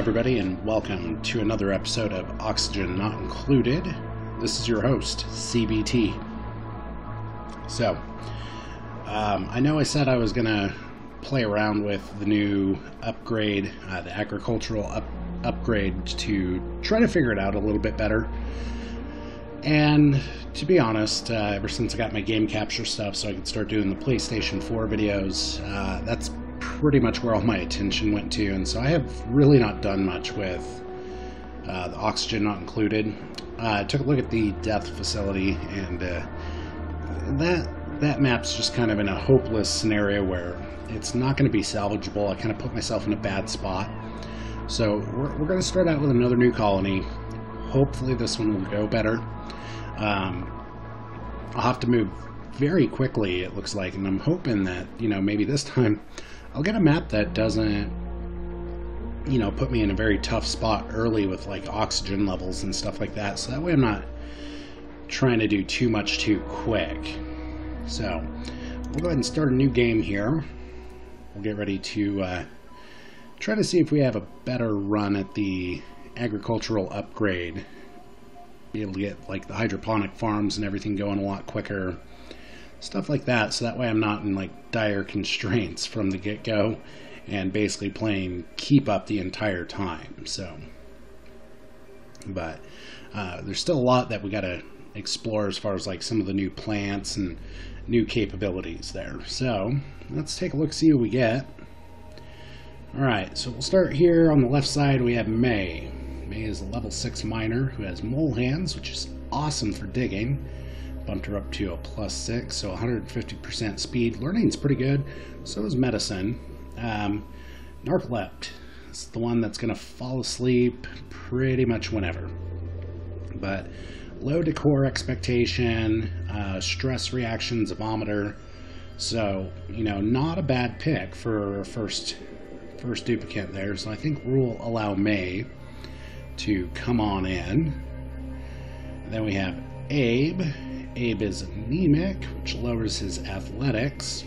everybody, and welcome to another episode of Oxygen Not Included. This is your host, CBT. So, I know I said I was going to play around with the new upgrade, the agricultural upgrade, to try to figure it out a little bit better. And to be honest, ever since I got my game capture stuff so I could start doing the PlayStation 4 videos, that's pretty much where all my attention went to, and so I have really not done much with the Oxygen Not Included. I took a look at the death facility, and that map's just kind of in a hopeless scenario where it's not going to be salvageable. I kind of put myself in a bad spot. So we're going to start out with another new colony. Hopefully this one will go better. I'll have to move very quickly, it looks like, and I'm hoping that, maybe this time I'll get a map that doesn't, put me in a very tough spot early with like oxygen levels and stuff like that, so that way I'm not trying to do too much too quick. So we'll go ahead and start a new game here. We'll get ready to try to see if we have a better run at the agricultural upgrade. Be able to get like the hydroponic farms and everything going a lot quicker. Stuff like that, so that way I'm not in like dire constraints from the get-go and basically playing keep up the entire time. So, but there's still a lot that we got to explore as far as like some of the new plants and new capabilities there. So let's take a look, see what we get. Alright, so we'll start here on the left side. We have May. May is a level 6 miner who has mole hands, which is awesome for digging. Bumped her up to a +6, so 150% speed. Learning's pretty good. So is medicine. Narcolept. It's the one that's going to fall asleep pretty much whenever. But low decor expectation, stress reactions, a vomiter. So, not a bad pick for first duplicate there. So I think we'll allow May to come on in. And then we have Abe. Abe is anemic, which lowers his athletics,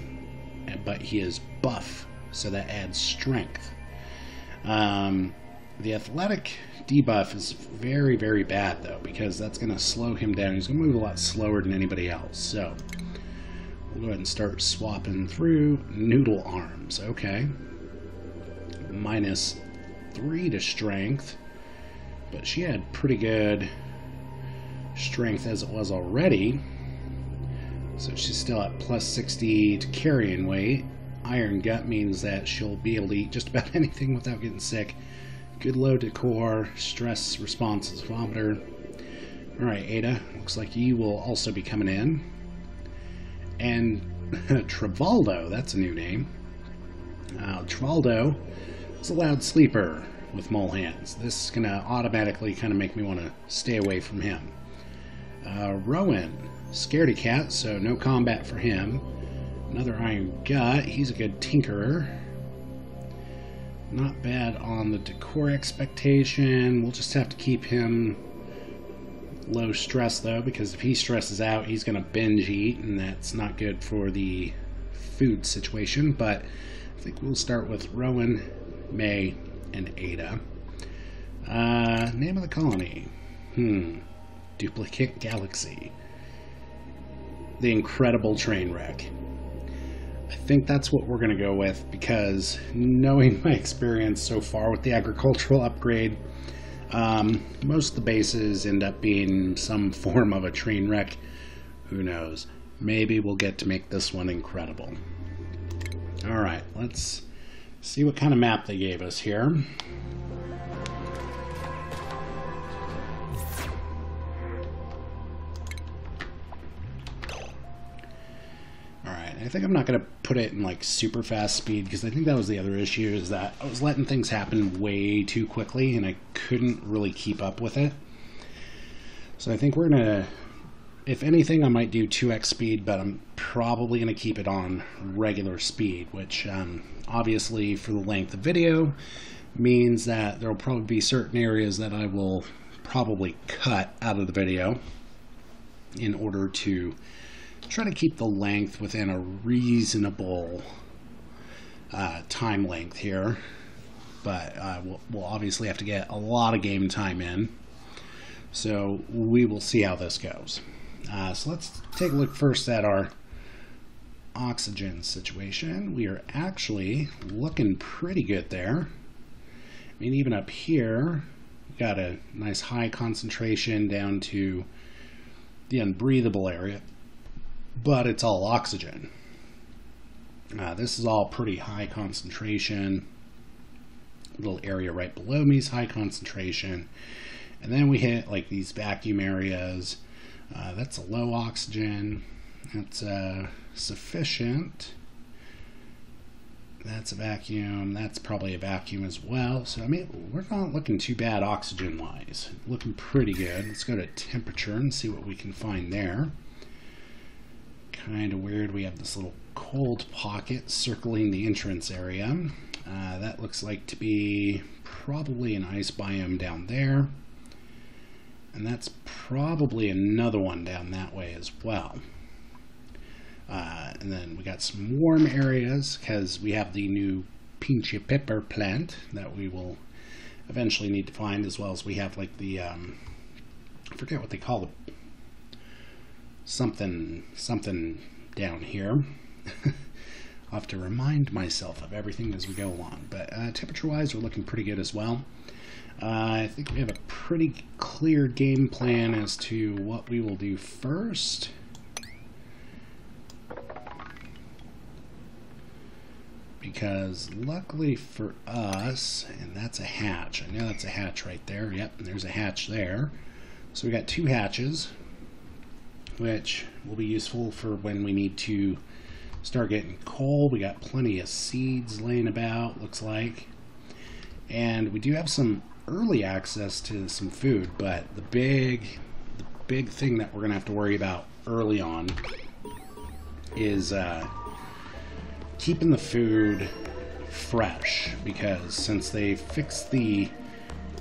but he is buff, so that adds strength. The athletic debuff is very, very bad, though, because that's going to slow him down. He's going to move a lot slower than anybody else. So we'll go ahead and start swapping through. Noodle arms, okay. -3 to strength, but she had pretty good strength as it was already, so she's still at +60 to carrying weight. Iron gut means that she'll be able to eat just about anything without getting sick. Good low decor, stress responses, vomiter. Alright, Ada, looks like you will also be coming in. And Travaldo, that's a new name. Travaldo is a loud sleeper with mole hands. This is going to automatically kind of make me want to stay away from him. Rowan, scaredy cat, so no combat for him. Another iron gut, he's a good tinkerer. Not bad on the decor expectation. We'll just have to keep him low stress though, because if he stresses out, he's going to binge eat, and that's not good for the food situation. But I think we'll start with Rowan, May, and Ada. Name of the colony. Duplicate Galaxy. The Incredible Trainwreck. I think that's what we're going to go with, because knowing my experience so far with the agricultural upgrade, most of the bases end up being some form of a train wreck. Who knows? Maybe we'll get to make this one incredible. Alright, let's see what kind of map they gave us here. I think I'm not going to put it in like super fast speed, because I think that was the other issue, is that I was letting things happen way too quickly and I couldn't really keep up with it. So I think we're going to, if anything, I might do 2x speed, but I'm probably going to keep it on regular speed, which obviously for the length of video means that there will probably be certain areas that I will probably cut out of the video in order to try to keep the length within a reasonable time length here. but we'll obviously have to get a lot of game time in. So we will see how this goes. So let's take a look first at our oxygen situation. We are actually looking pretty good there. I mean, even up here, we've got a nice high concentration down to the unbreathable area, but it's all oxygen. This is all pretty high concentration. Little area right below me is high concentration. And then we hit like these vacuum areas. That's a low oxygen. That's sufficient. That's a vacuum. That's probably a vacuum as well. So, I mean, we're not looking too bad oxygen-wise. Looking pretty good. Let's go to temperature and see what we can find there. Kind of weird. We have this little cold pocket circling the entrance area. That looks like to be probably an ice biome down there. And that's probably another one down that way as well. And then we got some warm areas because we have the new pinchy pepper plant that we will eventually need to find, as well as we have like the I forget what they call it, something down here. I'll have to remind myself of everything as we go along. But temperature wise, we're looking pretty good as well. I think we have a pretty clear game plan as to what we will do first. Because luckily for us, and that's a hatch. I know that's a hatch right there. Yep, and there's a hatch there. So we got 2 hatches, which will be useful for when we need to start getting coal. We got plenty of seeds laying about, looks like. And we do have some early access to some food, but the big thing that we're going to have to worry about early on is keeping the food fresh, because since they fixed the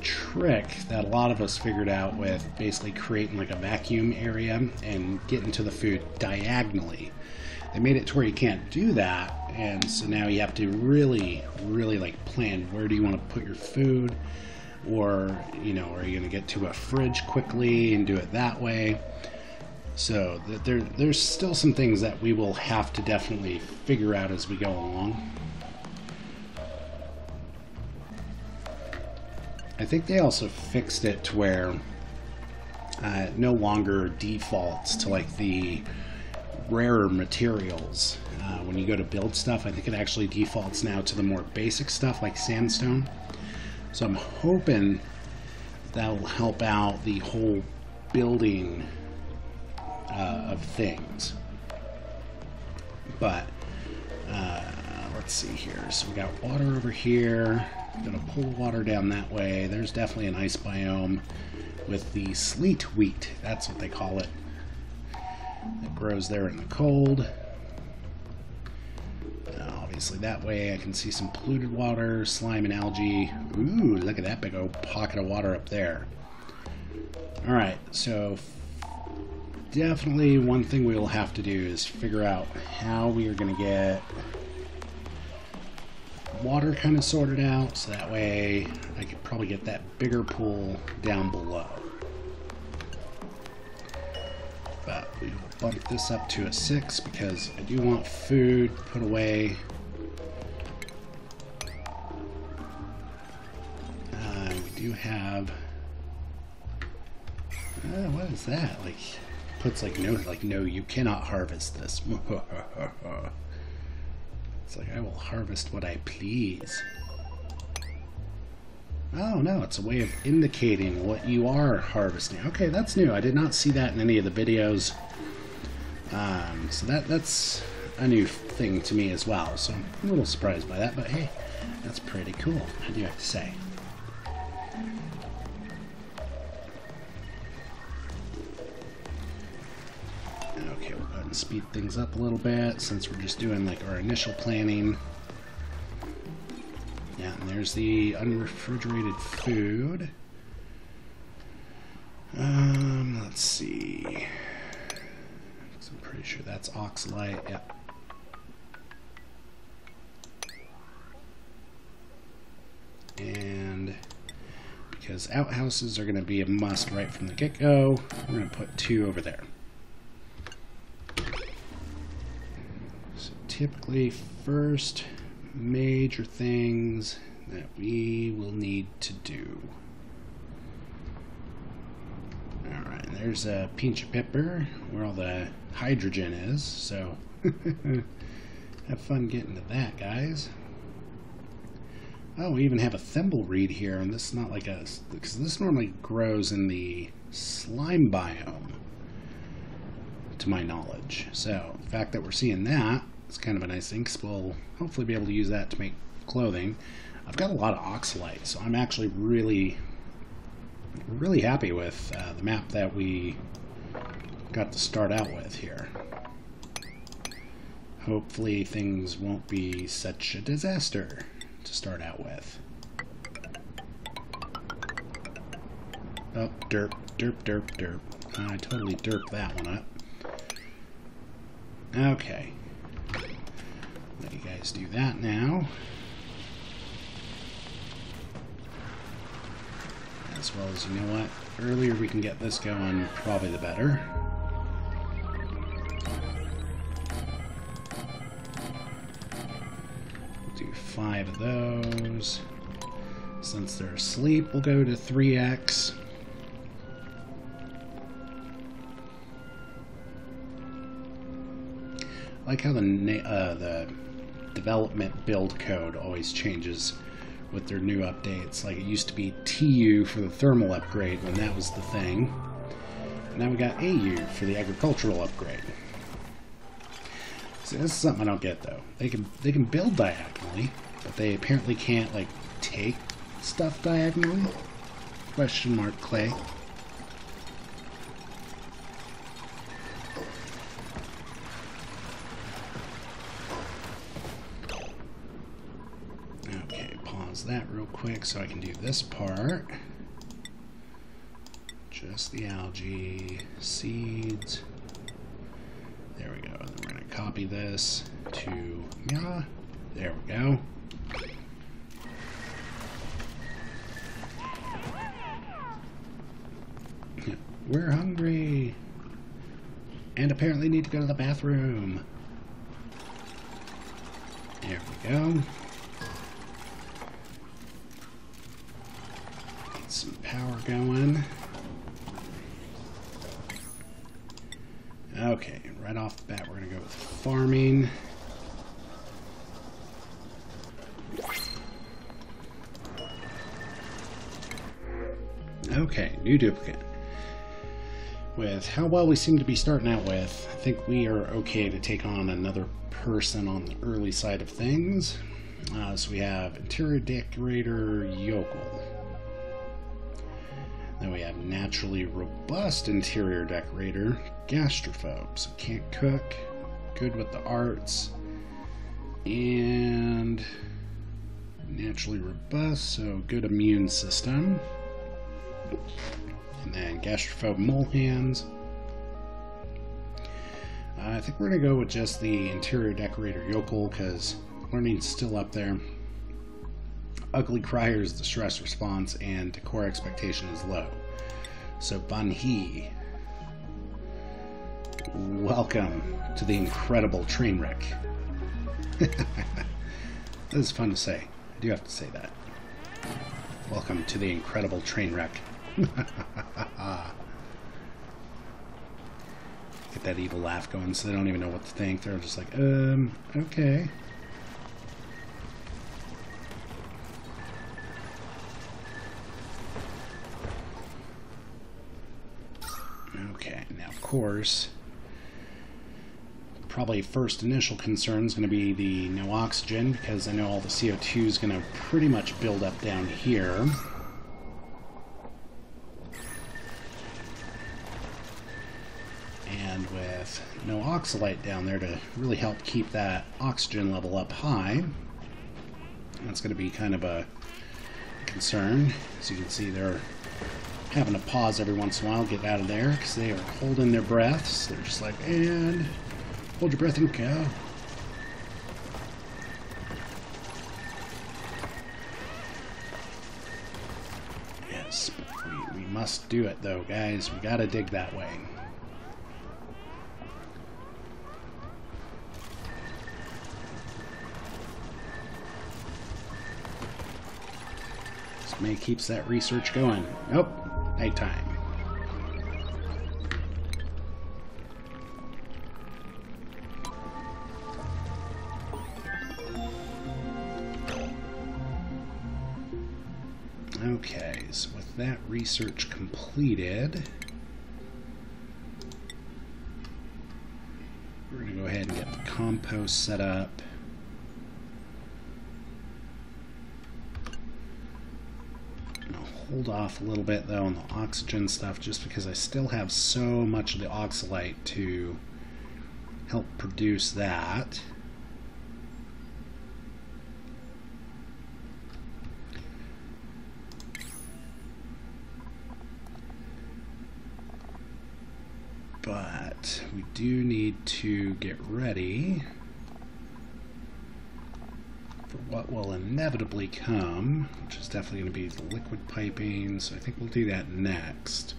trick that a lot of us figured out with basically creating like a vacuum area and getting to the food diagonally, they made it to where you can't do that. And so now you have to really like plan, where do you want to put your food, or you know, are you going to get to a fridge quickly and do it that way? So there's still some things that we will have to definitely figure out as we go along. I think they also fixed it to where it no longer defaults to like the rarer materials. When you go to build stuff, I think it actually defaults now to the more basic stuff like sandstone. So I'm hoping that'll help out the whole building of things. But let's see here. So we got water over here. Gonna pull water down that way. There's definitely an ice biome with the sleet wheat. That's what they call it. It grows there in the cold. Obviously that way I can see some polluted water, slime and algae. Ooh, look at that big old pocket of water up there. Alright, so definitely one thing we will have to do is figure out how we are going to get water kind of sorted out, so that way I could probably get that bigger pool down below. But we will bump this up to a 6 because I do want food put away. We do have what is that? Like, puts like no, you cannot harvest this. It's like, I will harvest what I please. Oh no, it's a way of indicating what you are harvesting. Okay, that's new. I did not see that in any of the videos. So that's a new thing to me as well. So I'm a little surprised by that, but hey, that's pretty cool. How do you have to say? Okay, we'll go ahead and speed things up a little bit since we're just doing like our initial planning. Yeah, and there's the unrefrigerated food. Let's see. I'm pretty sure that's oxalite. Yep. because outhouses are going to be a must right from the get-go. We're going to put 2 over there. So typically, first major things that we will need to do. Alright, there's a pinch of pepper where all the hydrogen is, so have fun getting to that, guys. Oh, we even have a thimbleweed here, and this is not like a... because this normally grows in the slime biome, to my knowledge. So, the fact that we're seeing that is kind of a nice thing, because we'll hopefully be able to use that to make clothing. I've got a lot of oxalite, so I'm actually really happy with the map that we got to start out with here. Hopefully things won't be such a disaster to start out with. Oh, derp, derp, derp, derp. I totally derped that one up. Okay. Let you guys do that now. As well as, you know what? Earlier we can get this going, probably the better. We'll do 5 of those. Since they're asleep, we'll go to 3x. I like how the development build code always changes with their new updates. Like, it used to be TU for the thermal upgrade when that was the thing. And now we got AU for the agricultural upgrade. So this is something I don't get, though. They can build diagonally, but they apparently can't, like, take stuff diagonally? Question mark, Clay. That real quick so I can do this part. Just the algae, seeds. There we go. And then we're going to copy this to yeah. There we go. We're hungry. And apparently need to go to the bathroom. There we go. Some power going. Okay, right off the bat, we're going to go with farming. Okay, new duplicate. With how well we seem to be starting out with, I think we are okay to take on another person on the early side of things. So we have interior decorator yokel. Then we have naturally robust interior decorator, gastrophobe, so can't cook, good with the arts, and naturally robust, so good immune system. And then gastrophobe mole hands. I think we're going to go with just the interior decorator yokel because learning's still up there. Ugly crier is the stress response, and decor expectation is low. So Banhee, welcome to the Incredible Trainwreck. This is fun to say. I do have to say that. Welcome to the Incredible Trainwreck. Get that evil laugh going so they don't even know what to think. They're just like, okay. Okay, now of course, probably first initial concern is going to be the no oxygen, because I know all the CO2 is going to pretty much build up down here. And with no oxalite down there to really help keep that oxygen level up high, that's going to be kind of a concern. As you can see, they're having to pause every once in a while, get out of there, because they are holding their breaths. They're just like, and hold your breath and go. Yeah, this. We must do it, though, guys. We gotta dig that way. This May keeps that research going. Nope, nighttime. Okay, so with that research completed, we're going to go ahead and get the compost set up. I'll hold off a little bit though on the oxygen stuff just because I still have so much of the oxalite to help produce that. But we do need to get ready for what will inevitably come, which is definitely going to be the liquid piping, so I think we'll do that next.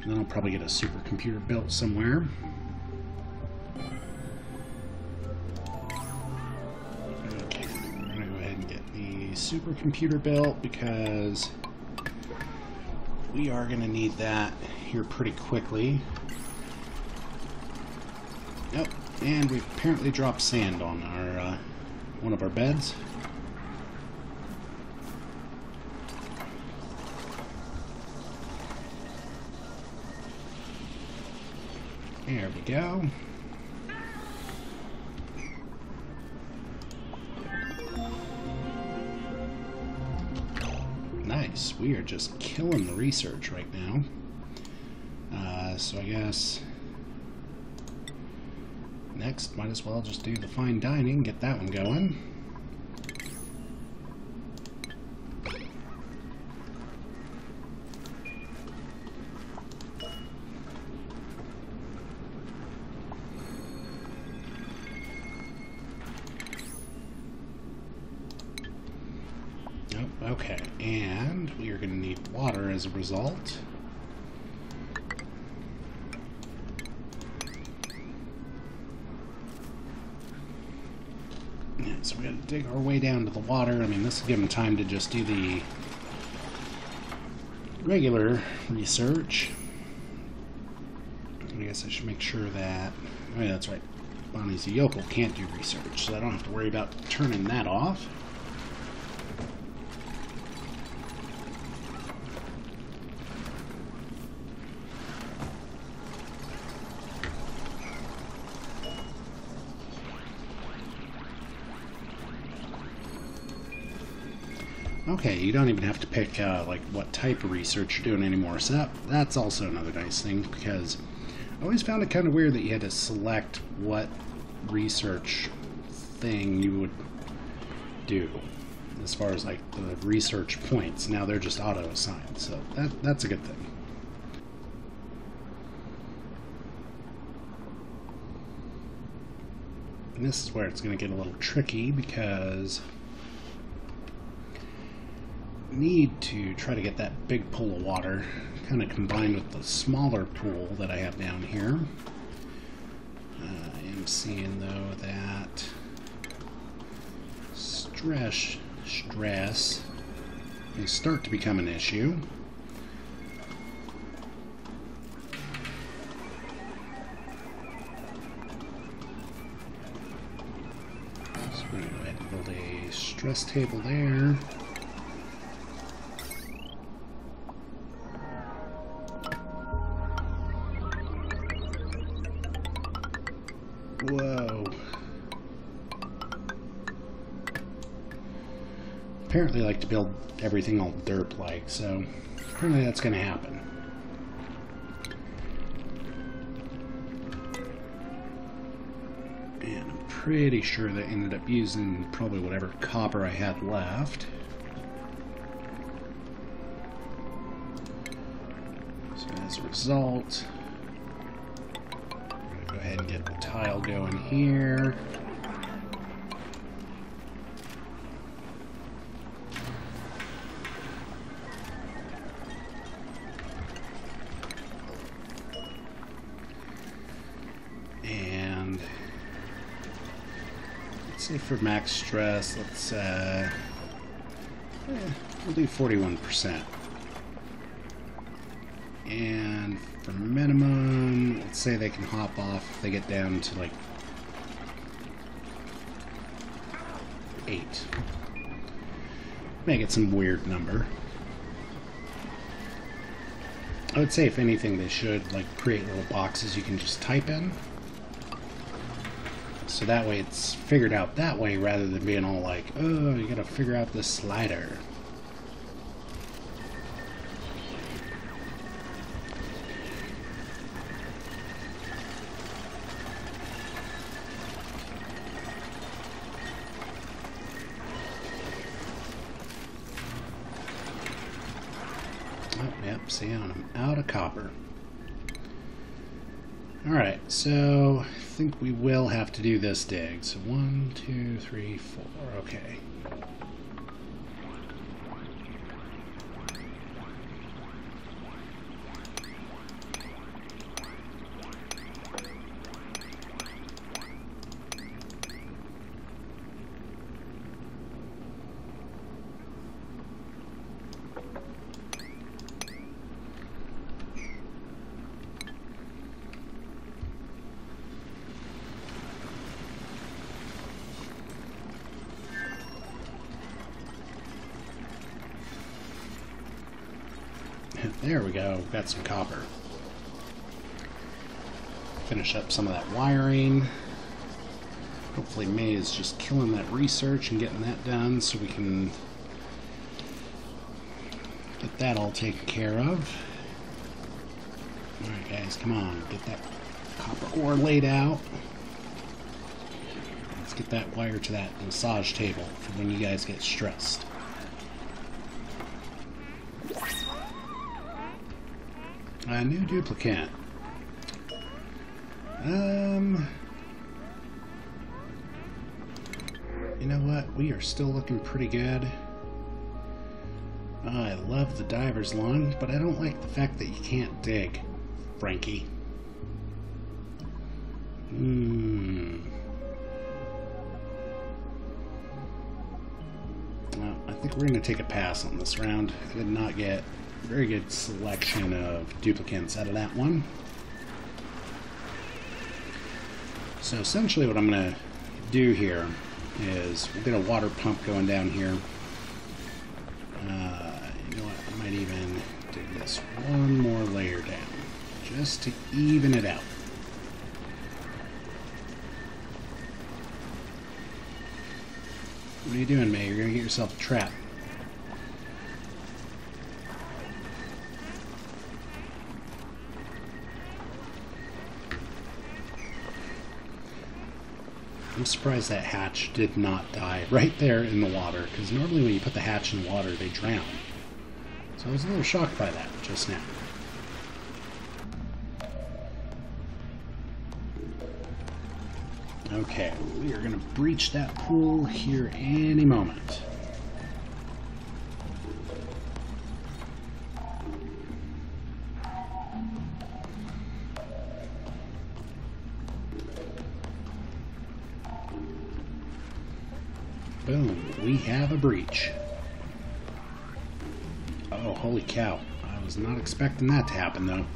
And then I'll probably get a supercomputer built somewhere. Okay, we're going to go ahead and get the supercomputer built because we are going to need that here pretty quickly. Yep, and we've apparently dropped sand on our one of our beds. There we go. Nice. We are just killing the research right now. So I guess next, might as well just do the fine dining, get that one going. Oh, okay, and we are going to need water as a result. So we got to dig our way down to the water. I mean, this will give them time to just do the regular research. I guess I should make sure that... Oh, yeah, that's right. Bonnie's a yokel, can't do research, so I don't have to worry about turning that off. Okay, you don't even have to pick like what type of research you're doing anymore, so that's also another nice thing, because I always found it kind of weird that you had to select what research thing you would do as far as like the research points. Now they're just auto-assigned, so that's a good thing. And this is where it's going to get a little tricky, because need to try to get that big pool of water kind of combined with the smaller pool that I have down here. I am seeing though that stress may start to become an issue. So we're going to go ahead and build a stress table there. Whoa. Apparently I like to build everything all derp-like, so apparently that's going to happen. And I'm pretty sure that I ended up using probably whatever copper I had left. So as a result, go ahead and get the tile going here. say for max stress, let's we'll do 41%. And for minimum, let's say they can hop off if they get down to like 8. Make it some weird number. I would say if anything they should like create little boxes you can just type in. So that way it's figured out that way rather than being all like, oh, you gotta figure out this slider. Oh, yep, see, I'm out of copper. Alright, so I think we will have to do this dig. So 1, 2, 3, 4. Okay. There we go, got some copper. Finish up some of that wiring. Hopefully May is just killing that research and getting that done so we can get that all taken care of. Alright guys, come on, get that copper ore laid out. Let's get that wire to that massage table for when you guys get stressed. A new duplicate. You know what? We are still looking pretty good. I love the diver's lunge, but I don't like the fact that you can't dig, Frankie. Well, I think we're going to take a pass on this round. I did not get a very good selection of duplicates out of that one. So essentially what I'm going to do here is we'll get a water pump going down here. You know what, I might even do this one more layer down just to even it out. What are you doing, May? You're going to get yourself a trap. I'm surprised that hatch did not die right there in the water, because normally when you put the hatch in the water, they drown. So I was a little shocked by that just now. Okay, we are going to breach that pool here any moment. Boom, we have a breach. Oh, holy cow. I was not expecting that to happen, though.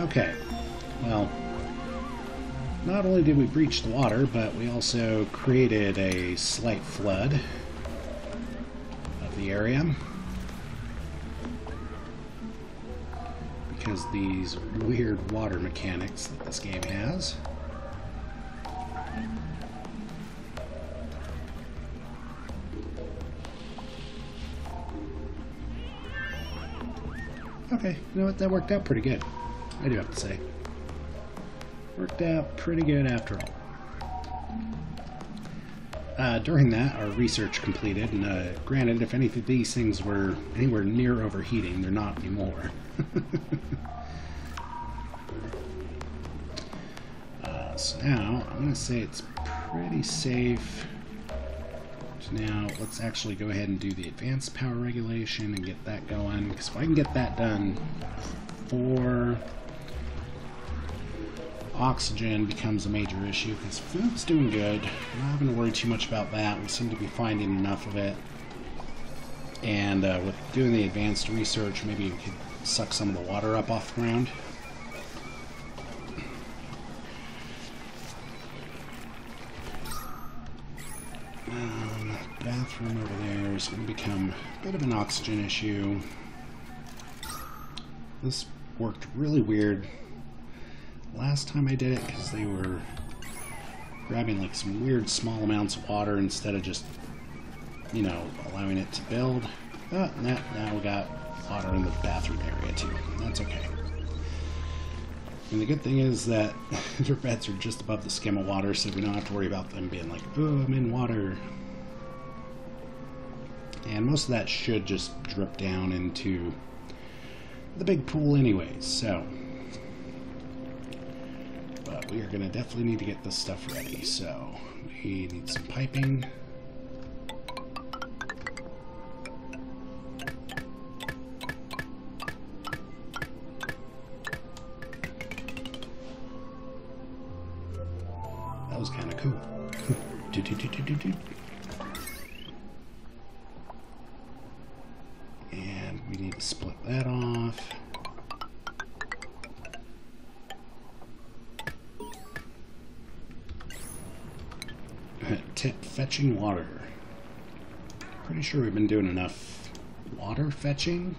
Okay, well, not only did we breach the water, but we also created a slight flood of the area. Because these weird water mechanics that this game has. Okay, you know what, that worked out pretty good. I do have to say. Worked out pretty good after all. During that, our research completed, and granted, if any of these things were anywhere near overheating, they're not anymore. So now, I'm going to say it's pretty safe. So now, let's actually go ahead and do the advanced power regulation and get that going, because if I can get that done for oxygen becomes a major issue, because food's doing good. I'm not having to worry too much about that. We seem to be finding enough of it. And with doing the advanced research, maybe we could suck some of the water up off the ground. Bathroom over there is going to become a bit of an oxygen issue. This worked really weird last time I did it, because they were grabbing like some weird small amounts of water instead of just, you know, allowing it to build. But now we got water in the bathroom area too. That's okay. And the good thing is that their beds are just above the skim of water, so we don't have to worry about them being like, oh, I'm in water. And most of that should just drip down into the big pool anyways, so. But we are going to definitely need to get this stuff ready, so we need some piping. That was kind of cool. And we need to split that off. Tip fetching water. Pretty sure we've been doing enough water fetching.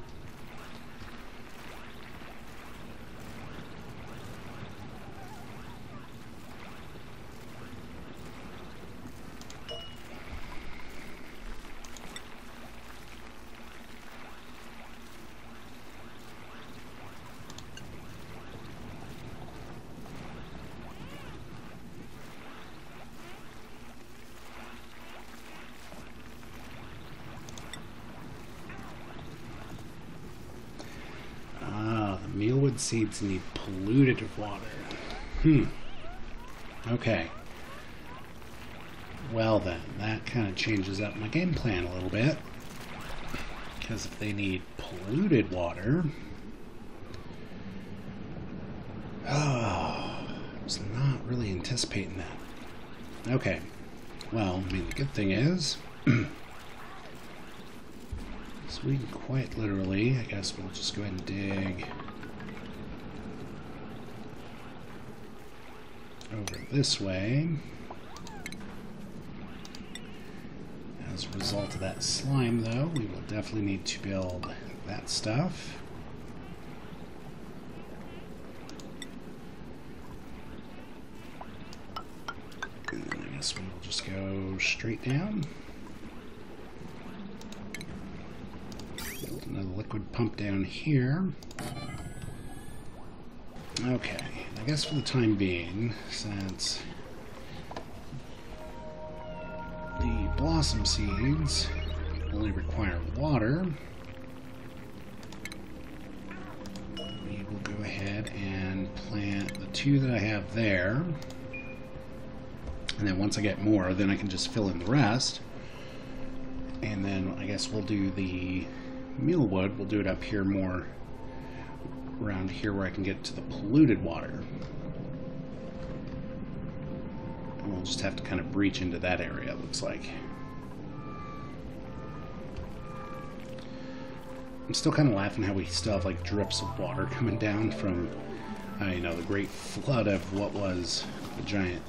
Mealwood seeds need polluted water. Okay. Well then, that kind of changes up my game plan a little bit. Because if they need polluted water... Oh, I was not really anticipating that. Okay. Well, I mean, the good thing is... so we can quite literally, I guess we'll just go ahead and dig... over this way. As a result of that slime, though, we will definitely need to build that stuff. And then I guess we will just go straight down. Build another liquid pump down here. Okay, I guess for the time being, since the blossom seeds only require water, we will go ahead and plant the two that I have there. And then once I get more, then I can just fill in the rest. And then I guess we'll do the mealwood, we'll do it up here more around here where I can get to the polluted water. And we'll just have to kind of breach into that area, it looks like. I'm still kind of laughing how we still have like drips of water coming down from, you know, the great flood of what was the giant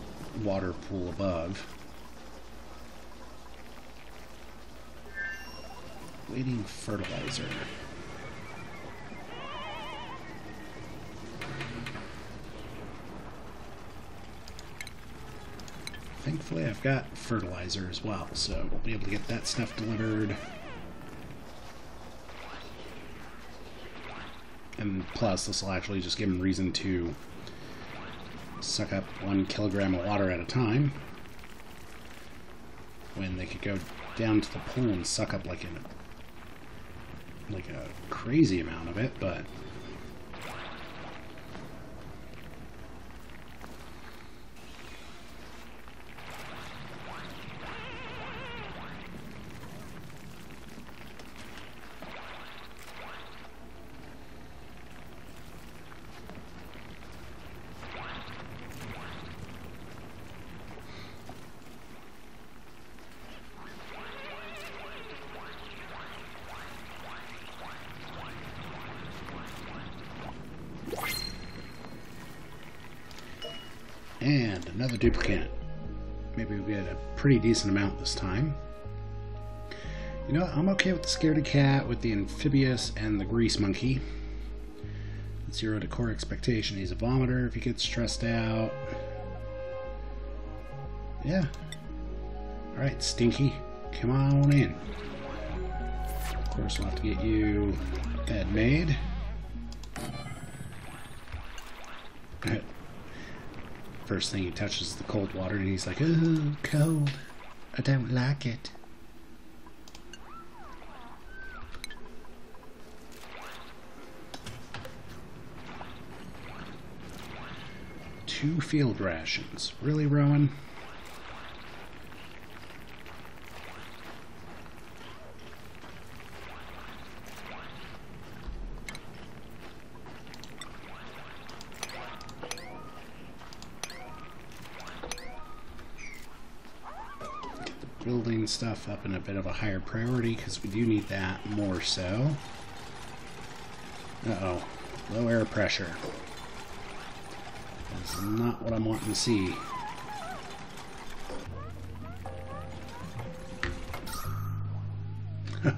water pool above. Waiting fertilizer. Thankfully, I've got fertilizer as well, so we'll be able to get that stuff delivered. And plus, this will actually just give them reason to suck up 1 kilogram of water at a time, when they could go down to the pool and suck up like a crazy amount of it, but another duplicate. Maybe we'll get a pretty decent amount this time. You know, I'm okay with the scaredy cat, with the amphibious, and the grease monkey. 0 to core expectation. He's a vomiter if he gets stressed out. Yeah. Alright, Stinky. Come on in. Of course, we'll have to get you bed made. First thing he touches is the cold water and he's like, "Ooh, cold. I don't like it." Two field rations. Really, Rowan? Get the building stuff up in a bit of a higher priority because we do need that more so. Uh-oh. Low air pressure. That's not what I'm wanting to see.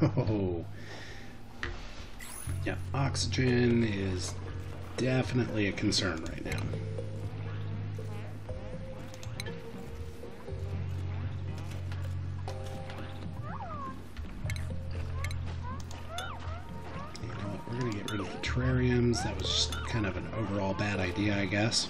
Oh. Yeah, oxygen is definitely a concern right now. You know what, we're going to get rid of the terrariums. That was just kind of an overall bad idea, I guess.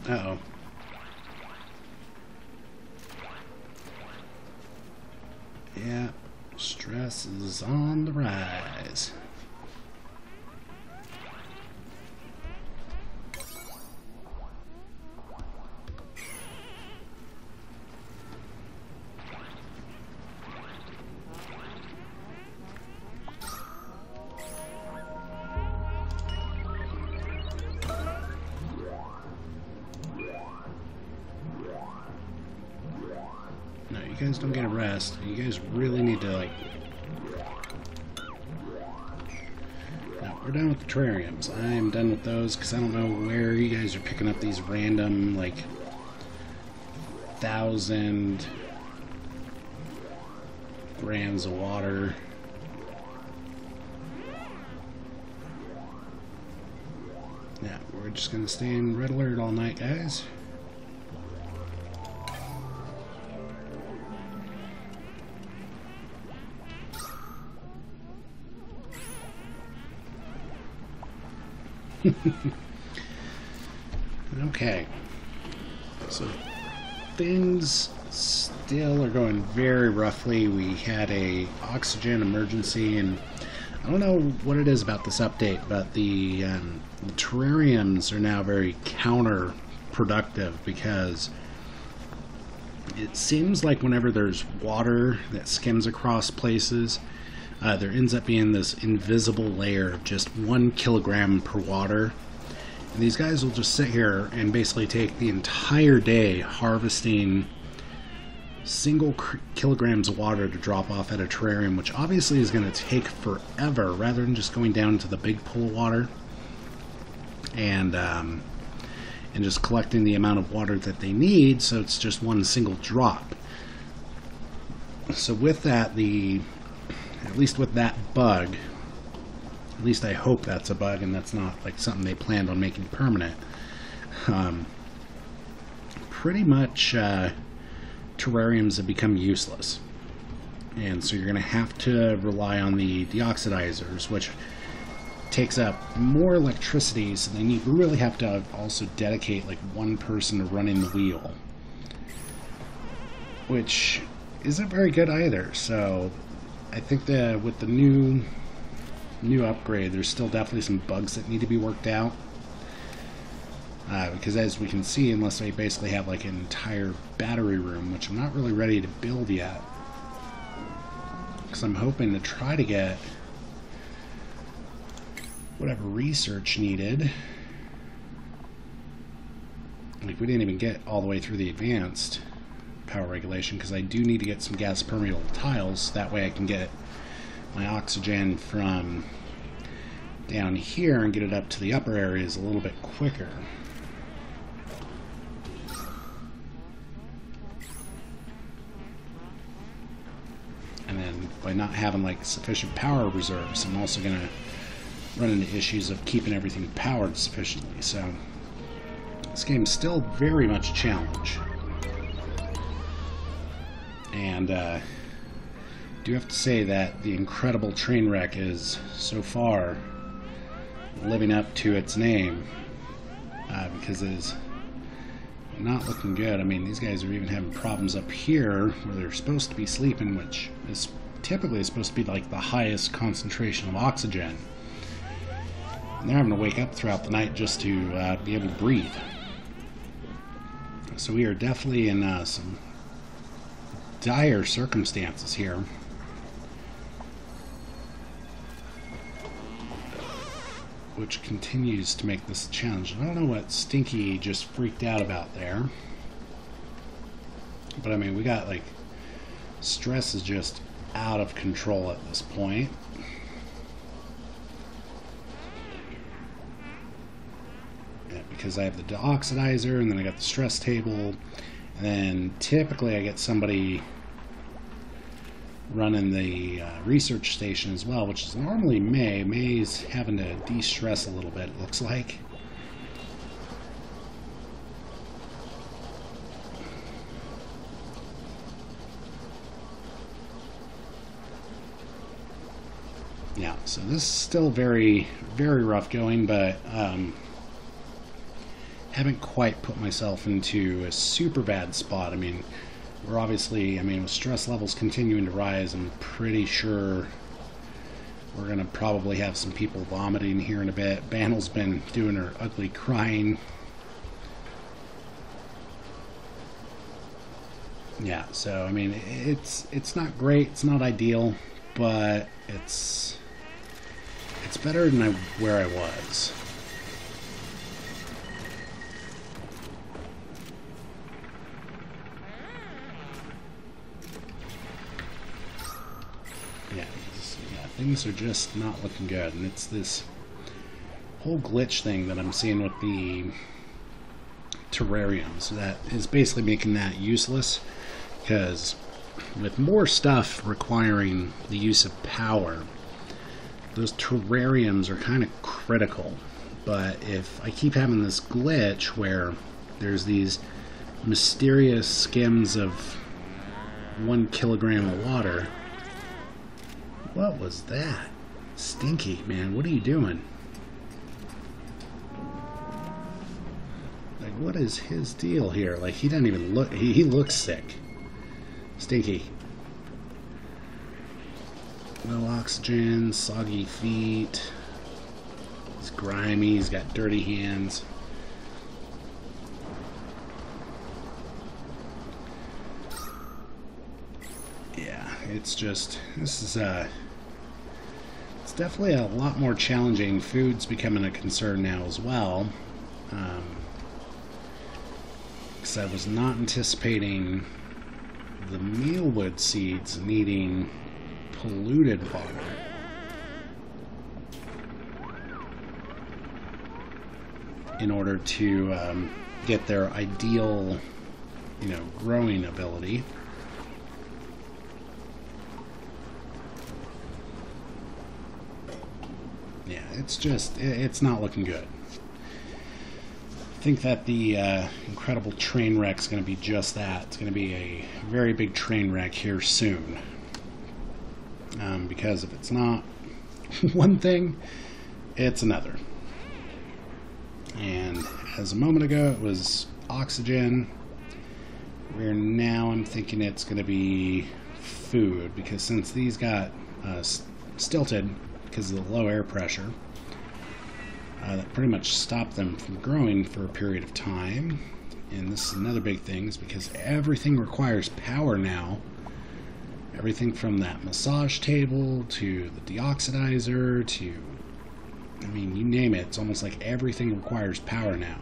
Uh-oh. Yeah, stress is on the rise. You guys don't get a rest. You guys really need to, like... No, we're done with the terrariums. I am done with those because I don't know where you guys are picking up these random, like, 1,000 grams of water. Yeah, we're just gonna stay in red alert all night, guys. Okay, so things still are going very roughly. We had a oxygen emergency, and I don't know what it is about this update, but the terrariums are now very counterproductive because it seems like whenever there's water that skims across places, there ends up being this invisible layer of just 1 kilogram per water. And these guys will just sit here and basically take the entire day harvesting single kilograms of water to drop off at a terrarium, which obviously is going to take forever rather than just going down to the big pool of water and just collecting the amount of water that they need, so it's just one single drop. So with that, at least with that bug, at least I hope that's a bug and that's not like something they planned on making permanent. Pretty much terrariums have become useless, and so you're going to have to rely on the deoxidizers, which takes up more electricity, so then you really have to also dedicate like one person to running the wheel, which isn't very good either. So I think that with the new upgrade, there's still definitely some bugs that need to be worked out. Because as we can see, unless they basically have like an entire battery room, which I'm not really ready to build yet, because I'm hoping to try to get whatever research needed. Like, we didn't even get all the way through the advanced power regulation, because I do need to get some gas permeable tiles. That way I can get my oxygen from down here and get it up to the upper areas a little bit quicker. And then by not having like sufficient power reserves, I'm also going to run into issues of keeping everything powered sufficiently. So this game's still very much a challenge. And do have to say that the Incredible Trainwreck is so far living up to its name, because it is not looking good. I mean, these guys are even having problems up here where they're supposed to be sleeping, which is typically supposed to be like the highest concentration of oxygen. And they're having to wake up throughout the night just to be able to breathe. So we are definitely in some dire circumstances here. Which continues to make this a challenge. I don't know what Stinky just freaked out about there. But I mean, we got like, stress is just out of control at this point. Yeah, because I have the deoxidizer, and then I got the stress table, and then typically I get somebody running the research station as well, which is normally May. May's having to de-stress a little bit, it looks like. Yeah, so this is still very, very rough going, but haven't quite put myself into a super bad spot. I mean, we're obviously, I mean, with stress levels continuing to rise, I'm pretty sure we're going to probably have some people vomiting here in a bit. Bandel's been doing her ugly crying. Yeah, so, I mean, it's not great, it's not ideal, but it's better than where I was. Yeah, things are just not looking good, and it's this whole glitch thing that I'm seeing with the terrariums that is basically making that useless, because with more stuff requiring the use of power, those terrariums are kind of critical. But if I keep having this glitch where there's these mysterious skims of 1 kilogram of water. What was that? Stinky, man, what are you doing? Like, what is his deal here? Like, he doesn't even look, he looks sick. Stinky. No oxygen, soggy feet. He's grimy, he's got dirty hands. Yeah, it's just, this is it's definitely a lot more challenging. Food's becoming a concern now as well. Because I was not anticipating the mealwood seeds needing polluted water. In order to get their ideal, you know, growing ability. Yeah, it's just, it's not looking good. I think that the Incredible Trainwreck is going to be just that. It's going to be a very big train wreck here soon. Because if it's not one thing, it's another. And as a moment ago it was oxygen, where now I'm thinking it's going to be food, because since these got stilted because of the low air pressure, that pretty much stopped them from growing for a period of time. And this is another big thing, is because everything requires power now Everything from that massage table to the deoxidizer to, I mean, you name it. It's almost like everything requires power now.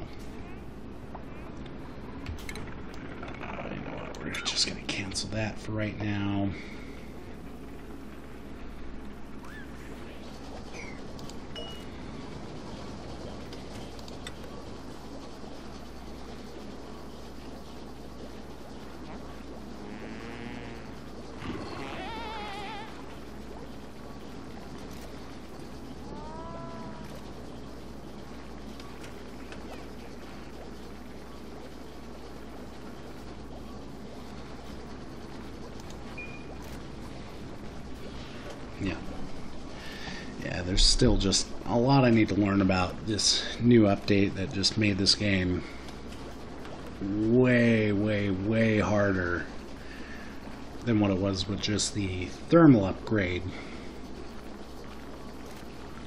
You know what? We're just going to cancel that for right now. Yeah, there's still just a lot I need to learn about this new update that just made this game way harder than what it was with just the thermal upgrade.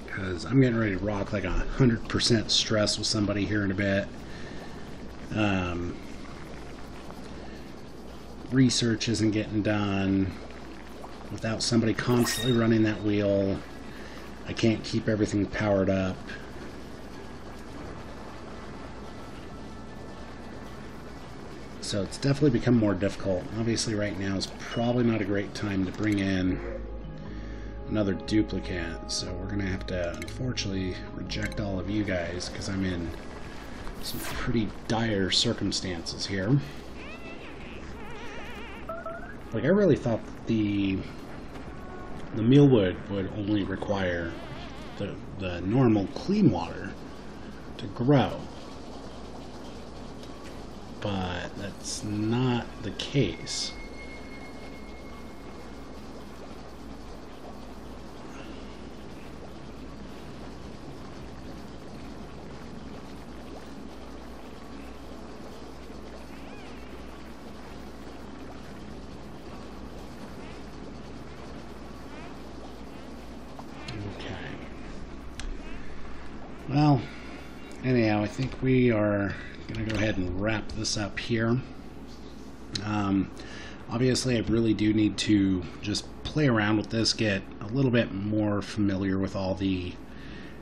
Because I'm getting ready to rock like 100% stress with somebody here in a bit. Research isn't getting done without somebody constantly running that wheel. I can't keep everything powered up. So it's definitely become more difficult. Obviously right now is probably not a great time to bring in another duplicate. So we're going to have to unfortunately reject all of you guys because I'm in some pretty dire circumstances here. Like, I really thought the mealwood would only require the normal clean water to grow, but that's not the case. Well, anyhow, I think we are going to go ahead and wrap this up here. Obviously, I really do need to just play around with this, get a little bit more familiar with all the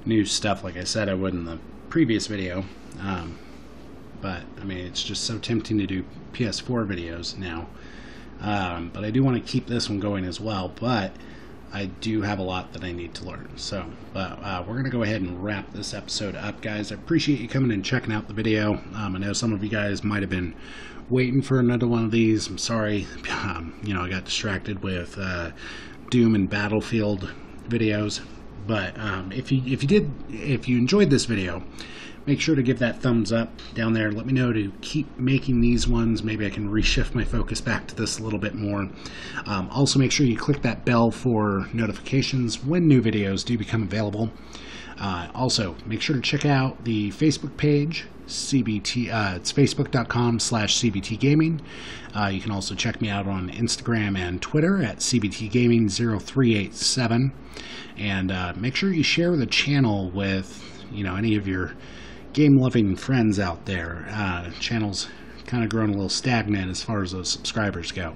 new stuff, like I said I would in the previous video. But, I mean, it's just so tempting to do PS4 videos now. But I do want to keep this one going as well, but I do have a lot that I need to learn. So, but we're going to go ahead and wrap this episode up, guys. I appreciate you coming and checking out the video. I know some of you guys might have been waiting for another one of these. I'm sorry. You know, I got distracted with Doom and Battlefield videos. But if you enjoyed this video, make sure to give that thumbs up down there. Let me know to keep making these ones. Maybe I can reshift my focus back to this a little bit more. Also, make sure you click that bell for notifications when new videos do become available. Also, make sure to check out the Facebook page, CBT. It's facebook.com/CBTgaming. You can also check me out on Instagram and Twitter at CBTgaming0387. And make sure you share the channel with, you know, any of your game-loving friends out there. Channel's kind of grown a little stagnant as far as those subscribers go.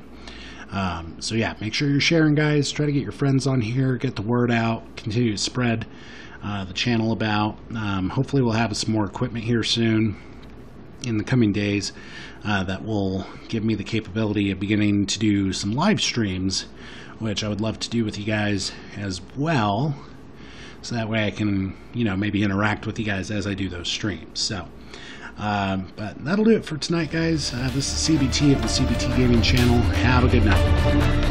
So yeah, make sure you're sharing, guys. Try to get your friends on here, get the word out, continue to spread the channel about. Hopefully we'll have some more equipment here soon in the coming days that will give me the capability of beginning to do some live streams, which I would love to do with you guys as well. So that way I can, you know, maybe interact with you guys as I do those streams. So, but that'll do it for tonight, guys. This is CBT of the CBT Gaming channel. Have a good night.